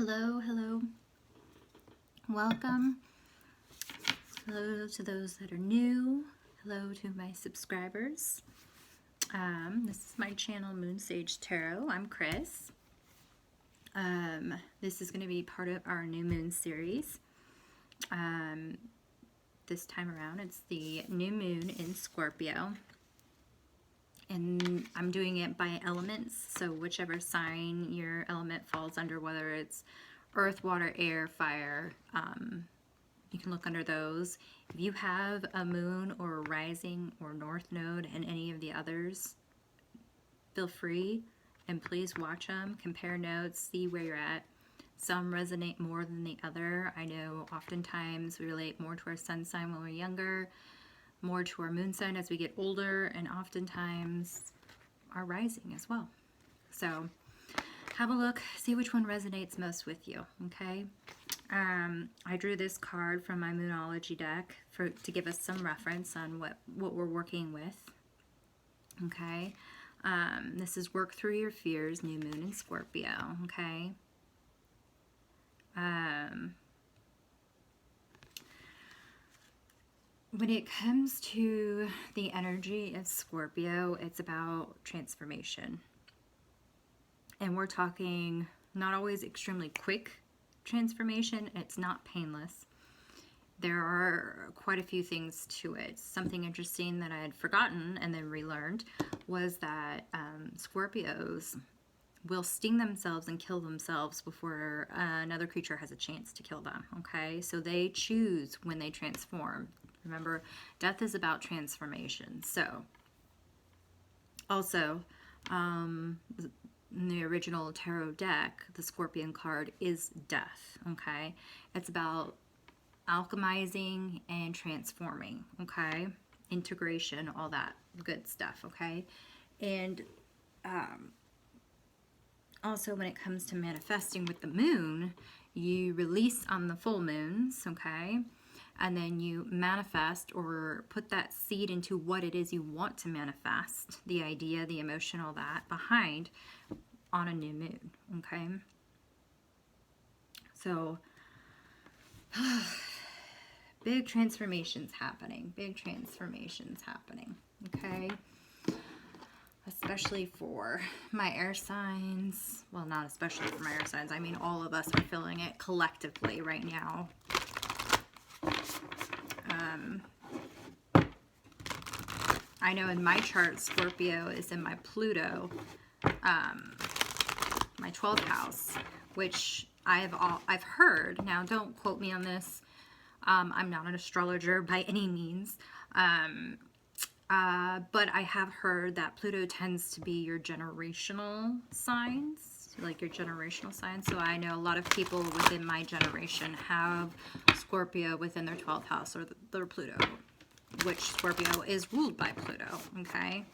Hello, hello. Welcome. Hello to those that are new. Hello to my subscribers. This is my channel, Moon Sage Tarot. I'm Chris. This is going to be part of our new moon series. This time around, it's the new moon in Scorpio. And I'm doing it by elements, so whichever sign your element falls under, whether it's earth, water, air, fire, you can look under those. If you have a moon or a rising or north node and any of the others, feel free and please watch them, compare notes, see where you're at. Some resonate more than the other. I know oftentimes we relate more to our sun sign when we're younger, more to our moon sign as we get older, and oftentimes our rising as well. So have a look, see which one resonates most with you, okay? I drew this card from my Moonology deck to give us some reference on what we're working with, okay? This is Work Through Your Fears, New Moon in Scorpio, okay? When it comes to the energy of Scorpio, it's about transformation. And we're talking not always extremely quick transformation. It's not painless. There are quite a few things to it. Something interesting that I had forgotten and then relearned was that Scorpios will sting themselves and kill themselves before another creature has a chance to kill them, okay? So they choose when they transform. Remember, death is about transformation. So, also, in the original tarot deck, the Scorpion card is death, okay? It's about alchemizing and transforming, okay? Integration, all that good stuff, okay? And also, when it comes to manifesting with the moon, you release on the full moons, okay? And then you manifest or put that seed into what it is you want to manifest, the idea, the emotion, all that, behind on a new moon, okay? So, big transformations happening, okay? Especially for my air signs. Well, not especially for my air signs. I mean, all of us are feeling it collectively right now. I know in my chart, Scorpio is in my Pluto, my 12th house, which I've heard. Now, don't quote me on this. I'm not an astrologer by any means, but I have heard that Pluto tends to be your generational signs, like your generational signs. So I know a lot of people within my generation have Scorpio within their 12th house or their Pluto, which Scorpio is ruled by Pluto, okay?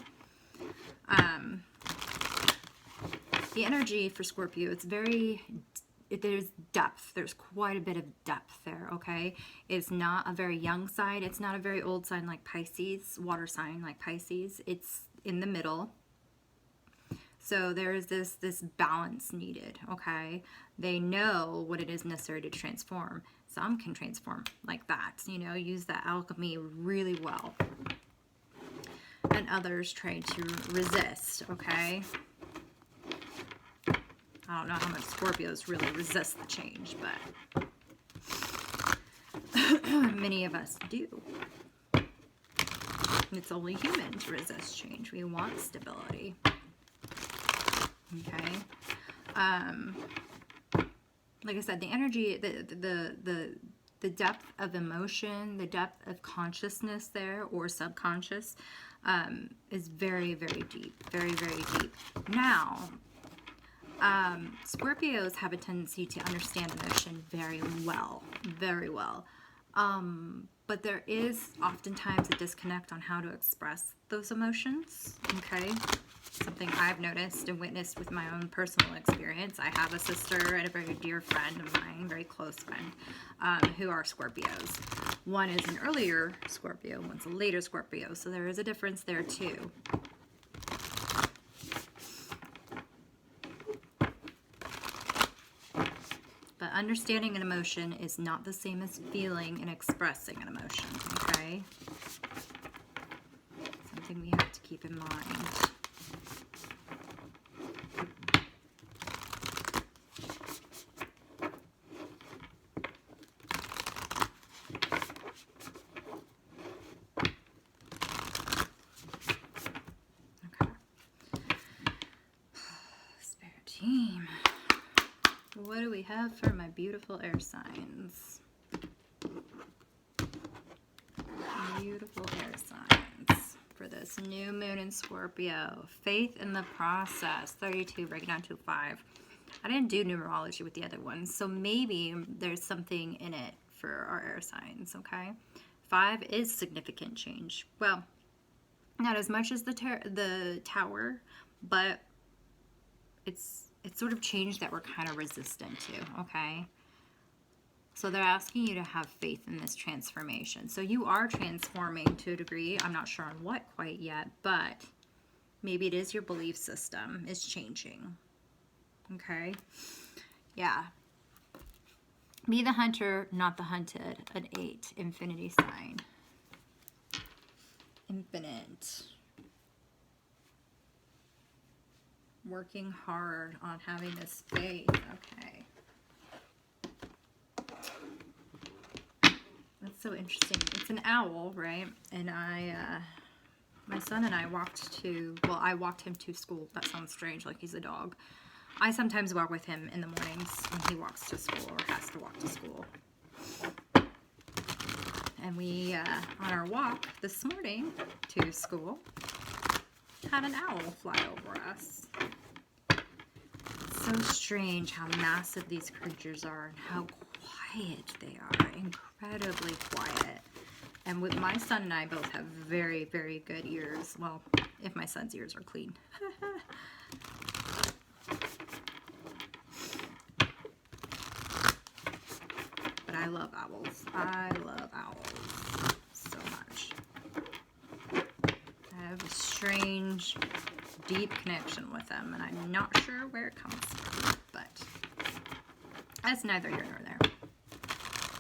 The energy for Scorpio, there's depth. There's quite a bit of depth there, okay? It's not a very young sign. It's not a very old sign like Pisces, water sign like Pisces. It's in the middle. So there is this balance needed, okay? They know what it is necessary to transform. Some can transform like that, you know, use that alchemy really well. And others try to resist, okay? I don't know how much Scorpios really resist the change, but many of us do. It's only human to resist change. We want stability. Okay. Like I said, the energy, the depth of emotion, the depth of consciousness there, or subconscious, is very, very deep. Very, very deep. Now, Scorpios have a tendency to understand emotion very well. Very well. But there is oftentimes a disconnect on how to express those emotions, okay? Something I've noticed and witnessed with my own personal experience. I have a sister and a very dear friend of mine, very close friend, who are Scorpios. One is an earlier Scorpio, one's a later Scorpio, so there is a difference there too. understanding an emotion is not the same as feeling and expressing an emotion, okay? Something we have to keep in mind. Team, what do we have for my beautiful air signs? Beautiful air signs for this new moon in Scorpio. Faith in the process. 32, breaking down to 5. I didn't do numerology with the other ones, so maybe there's something in it for our air signs, okay? 5 is significant change. Well, not as much as the tower, but it's sort of change that we're kind of resistant to, okay? So they're asking you to have faith in this transformation. So you are transforming to a degree. I'm not sure on what quite yet, but maybe it is your belief system is changing, okay? Yeah. Be the hunter, not the hunted. An 8, infinity sign. Infinite. Working hard on having this faith. Okay. That's so interesting. It's an owl, right? And my son and I walked I walked him to school. That sounds strange, like he's a dog. I sometimes walk with him in the mornings when he walks to school or has to walk to school. And we, on our walk this morning to school, had an owl fly over us. It's so strange how massive these creatures are and how quiet they are. Incredibly quiet. And with my son and I both have very, very good ears. Well, if my son's ears are clean. But I love owls. I love owls so much. I have a strange, deep connection with them, and I'm not sure where it comes from, but that's neither here nor there.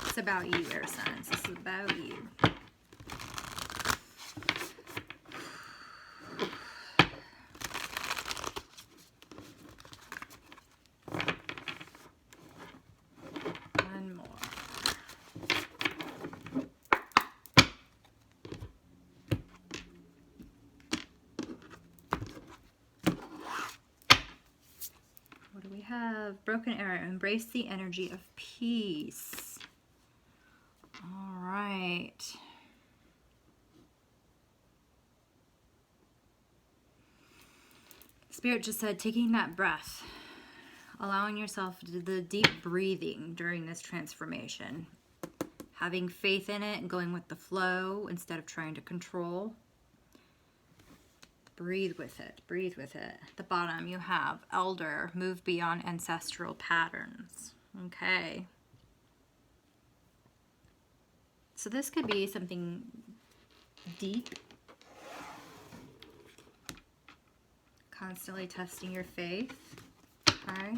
It's about you, air signs. This is about you. One more. What do we have? Broken arrow. Embrace the energy of peace. All right. Spirit just said, taking that breath, allowing yourself to do the deep breathing during this transformation, having faith in it and going with the flow instead of trying to control. Breathe with it. Breathe with it. At the bottom, you have elder, move beyond ancestral patterns. Okay. So this could be something deep. Constantly testing your faith. Okay.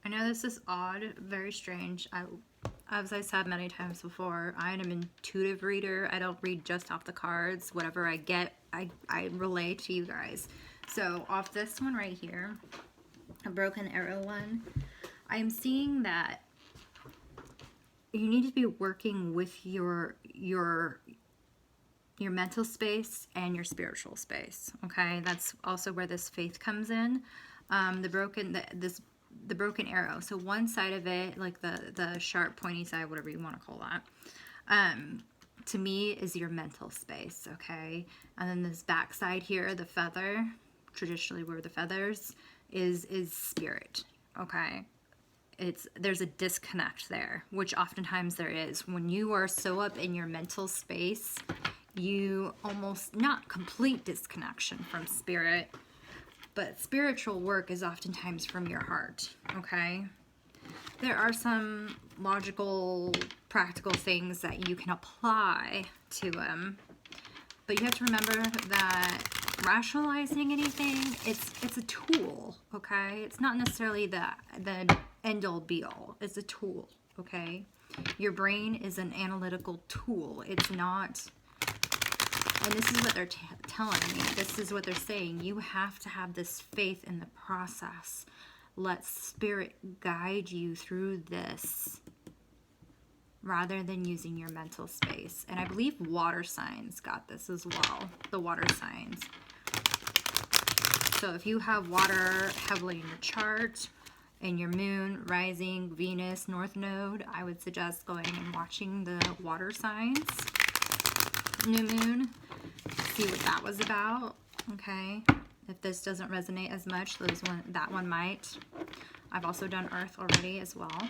I know this is odd, very strange. As I said many times before, I am an intuitive reader. I don't read just off the cards. Whatever I get, I relay to you guys. So off this one right here, a broken arrow one, I am seeing that you need to be working with your mental space and your spiritual space. Okay, that's also where this faith comes in. The broken arrow. So one side of it, like the sharp pointy side, whatever you want to call that, to me is your mental space, okay? And then this back side here, the feather, traditionally where the feathers is spirit, okay? there's a disconnect there, which oftentimes there is. When you are so up in your mental space, you almost, not complete disconnection from spirit, but spiritual work is oftentimes from your heart, okay? There are some logical, practical things that you can apply to them, but you have to remember that rationalizing anything, it's a tool, okay? It's not necessarily the end-all be-all. It's a tool, okay? Your brain is an analytical tool. It's not, and this is what they're telling me. This is what they're saying. You have to have this faith in the process. Let spirit guide you through this rather than using your mental space. And I believe water signs got this as well, the water signs. So if you have water heavily in your chart, in your moon, rising, Venus, North Node, I would suggest going and watching the water signs, new moon, see what that was about, okay? If this doesn't resonate as much, that one might. I've also done Earth already as well.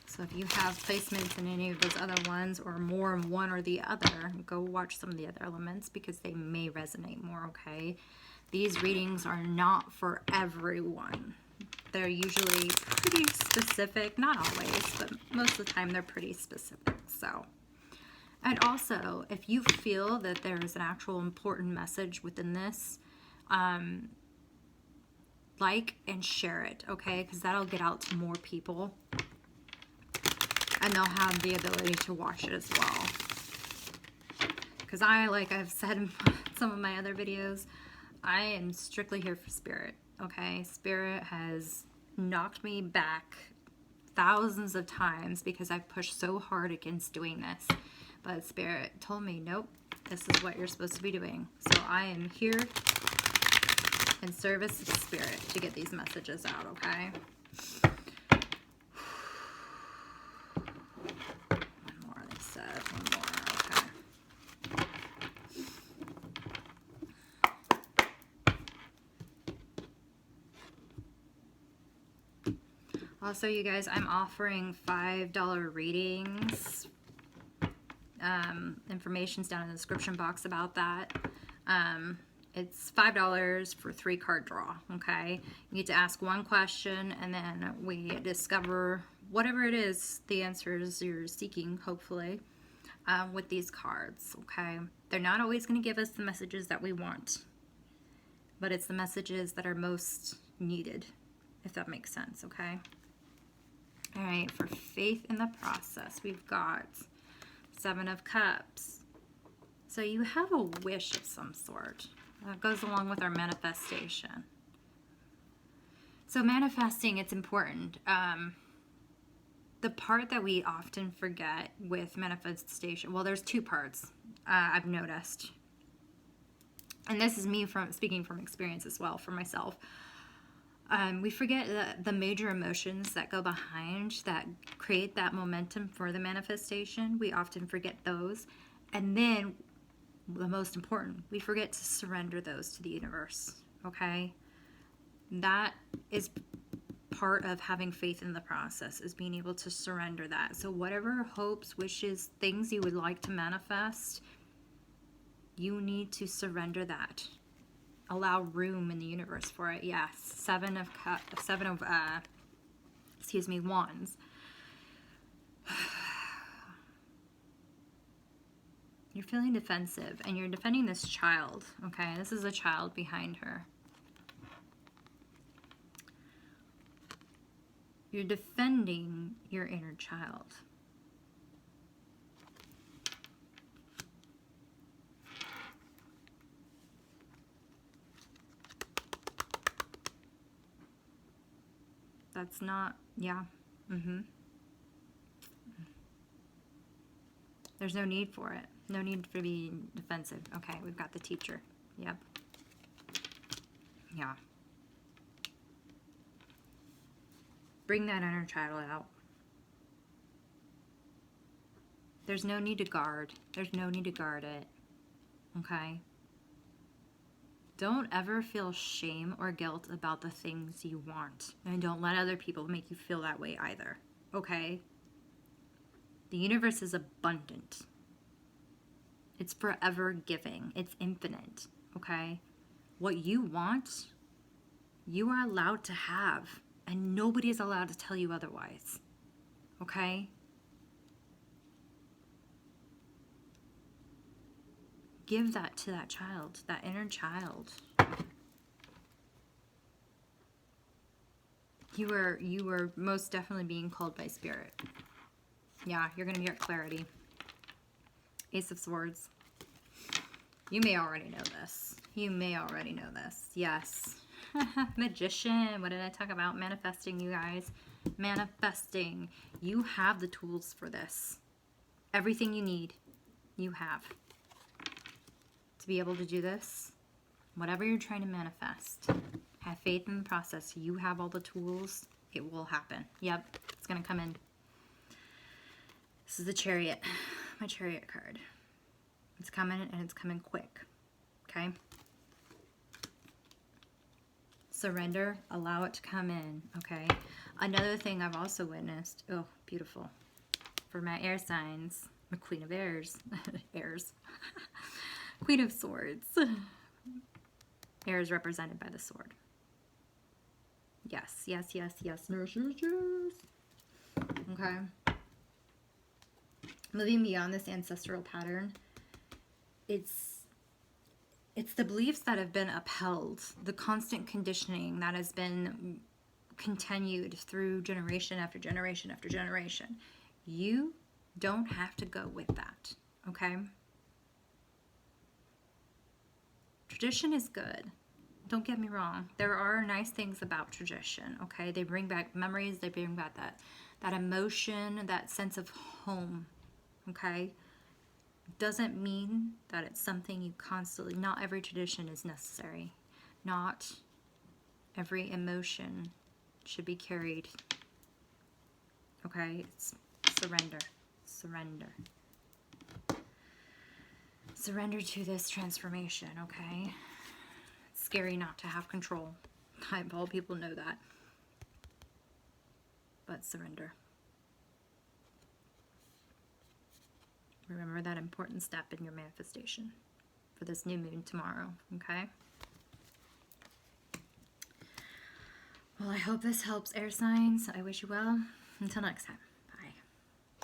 So if you have placements in any of those other ones or more in one or the other, go watch some of the other elements because they may resonate more, okay? These readings are not for everyone. They're usually pretty specific, not always, but most of the time they're pretty specific, so. And also, if you feel that there's an actual important message within this, like and share it, okay? Because that'll get out to more people. And they'll have the ability to watch it as well. Because like I've said in some of my other videos, I am strictly here for spirit, okay? Spirit has knocked me back thousands of times because I've pushed so hard against doing this. But spirit told me, nope, this is what you're supposed to be doing. So I am here in service of spirit to get these messages out, okay? One more, they said. One more, okay. Also, you guys, I'm offering $5 readings. Information's down in the description box about that. It's $5 for 3-card draw, okay? You get to ask one question, and then we discover whatever it is, the answers you're seeking, hopefully, with these cards, okay? They're not always going to give us the messages that we want, but it's the messages that are most needed, if that makes sense, okay? All right, for faith in the process, we've got 7 of Cups. So you have a wish of some sort. That goes along with our manifestation. So manifesting, it's important. The part that we often forget with manifestation, well, there's 2 parts I've noticed. And this is me speaking from experience as well for myself. We forget the major emotions that go behind, that create that momentum for the manifestation. We often forget those. And then, the most important, we forget to surrender those to the universe, okay? That is part of having faith in the process, is being able to surrender that. So whatever hopes, wishes, things you would like to manifest, you need to surrender that. Allow room in the universe for it. Yes, 7 of Wands. You're feeling defensive, and you're defending this child, okay? This is a child behind her. You're defending your inner child. That's not, yeah, There's no need for it. No need for being defensive. Okay, we've got the teacher. Yep. Yeah. Bring that inner child out. There's no need to guard. There's no need to guard it. Okay? Don't ever feel shame or guilt about the things you want. And don't let other people make you feel that way either. Okay? The universe is abundant. It's forever giving. It's infinite. Okay? What you want, you are allowed to have. And nobody is allowed to tell you otherwise. Okay? Give that to that child, that inner child. You were most definitely being called by spirit. Yeah, you're going to get clarity. Ace of Swords. You may already know this. You may already know this. Yes. Magician. What did I talk about? Manifesting, you guys. Manifesting. You have the tools for this. Everything you need, you have. To be able to do this, whatever you're trying to manifest, have faith in the process. You have all the tools. It will happen. Yep, it's going to come in. This is the Chariot. My Chariot card. It's coming, and it's coming quick. Okay? Surrender. Allow it to come in. Okay? Another thing I've also witnessed. Oh, beautiful. For my air signs. The Queen of Airs. Airs. Queen of Swords. Air is represented by the sword. Yes, yes, yes, yes. Yes, yes, yes. Okay. Moving beyond this ancestral pattern, it's the beliefs that have been upheld, the constant conditioning that has been continued through generation after generation after generation. You don't have to go with that, okay? Tradition is good. Don't get me wrong. There are nice things about tradition, okay? They bring back memories. They bring back that emotion, that sense of home, okay? Doesn't mean that it's something you constantly... Not every tradition is necessary. Not every emotion should be carried, okay? It's surrender. Surrender. Surrender to this transformation, okay? It's scary not to have control. All people know that. But surrender. Remember that important step in your manifestation for this new moon tomorrow, okay? Well, I hope this helps, air signs. I wish you well. Until next time.